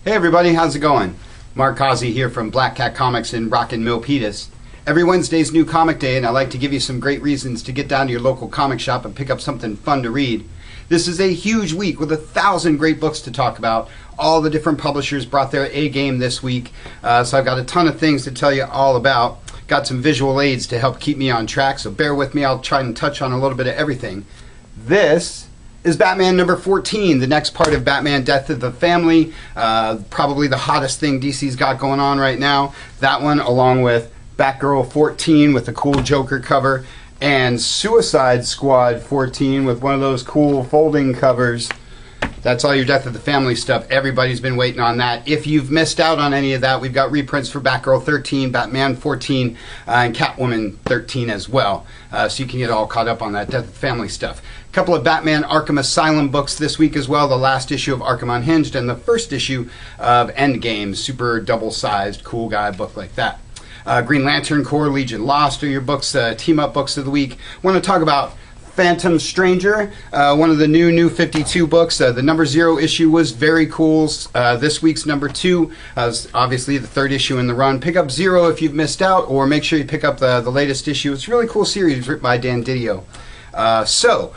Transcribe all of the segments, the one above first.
Hey everybody, how's it going? Mark Causey here from Black Cat Comics in Rockin' Milpitas. Every Wednesday's New Comic Day, and I like to give you some great reasons to get down to your local comic shop and pick up something fun to read. This is a huge week with 1,000 great books to talk about. All the different publishers brought their A game this week, so I've got a ton of things to tell you all about. Got some visual aids to help keep me on track, so bear with me. I'll try and touch on a little bit of everything. This is Batman number 14, the next part of Batman Death of the Family. Probably the hottest thing DC's got going on right now. That one, along with Batgirl 14 with the cool Joker cover, and Suicide Squad 14 with one of those cool folding covers. That's all your Death of the Family stuff. Everybody's been waiting on that. If you've missed out on any of that, we've got reprints for Batgirl 13, Batman 14, and Catwoman 13 as well. So you can get all caught up on that Death of the Family stuff. A couple of Batman Arkham Asylum books this week as well. The last issue of Arkham Unhinged and the first issue of Endgame. Super double-sized, cool guy book like that. Green Lantern Corps, Legion Lost are your books, team-up books of the week. I want to talk about Phantom Stranger, one of the new 52 books. The number 0 issue was very cool. This week's number 2 is obviously the third issue in the run. Pick up 0 if you've missed out, or make sure you pick up the latest issue. It's a really cool series written by Dan Didio. So,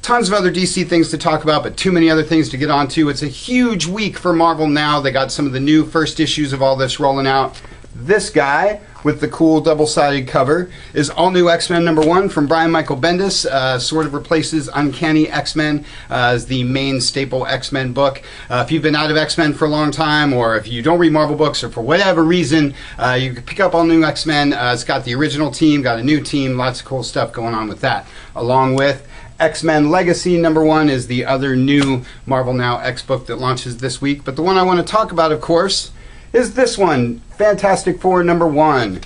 tons of other DC things to talk about, but too many other things to get onto. It's a huge week for Marvel now. They got some of the new first issues of all this rolling out. This guy with the cool double-sided cover is All New X-Men number 1 from Brian Michael Bendis. Sort of replaces Uncanny XMen as the main staple X-Men book. If you've been out of X-Men for a long time, or if you don't read Marvel books, or for whatever reason, you can pick up All New X-Men. It's got the original team, got a new team, lots of cool stuff going on with that. Along with X-Men Legacy number 1 is the other new Marvel Now X book that launches this week. But the one I want to talk about, of course, is this one, Fantastic Four number 1,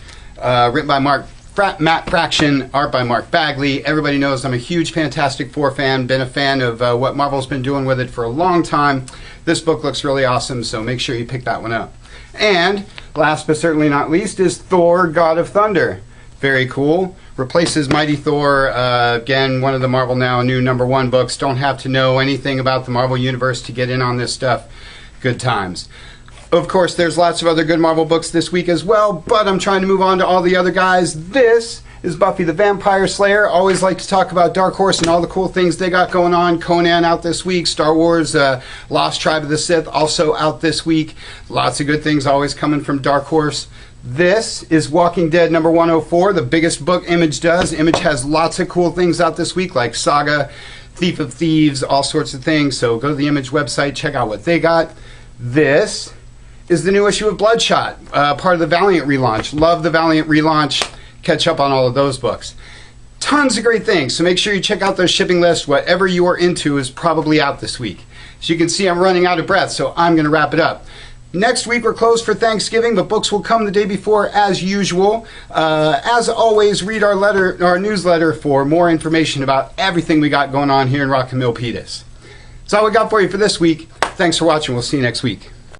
written by Matt Fraction, art by Mark Bagley. Everybody knows I'm a huge Fantastic Four fan, been a fan of what Marvel's been doing with it for a long time. This book looks really awesome, so make sure you pick that one up. And last but certainly not least is Thor God of Thunder. Very cool. Replaces Mighty Thor, again, one of the Marvel Now new number 1 books. Don't have to know anything about the Marvel Universe to get in on this stuff. Good times. Of course, there's lots of other good Marvel books this week as well, but I'm trying to move on to all the other guys. This is Buffy the Vampire Slayer. Always like to talk about Dark Horse and all the cool things they got going on. Conan out this week. Star Wars Lost Tribe of the Sith also out this week. Lots of good things always coming from Dark Horse. This is Walking Dead number 104, the biggest book Image does. Image has lots of cool things out this week, like Saga, Thief of Thieves, all sorts of things. So go to the Image website, check out what they got. This is the new issue of Bloodshot, part of the Valiant relaunch. Love the Valiant relaunch. Catch up on all of those books. Tons of great things, so make sure you check out those shipping lists. Whatever you are into is probably out this week. As you can see, I'm running out of breath, so I'm going to wrap it up. Next week we're closed for Thanksgiving, but books will come the day before as usual. As always, read our newsletter for more information about everything we got going on here in Rockin' Milpitas. That's all we got for you for this week. Thanks for watching. We'll see you next week.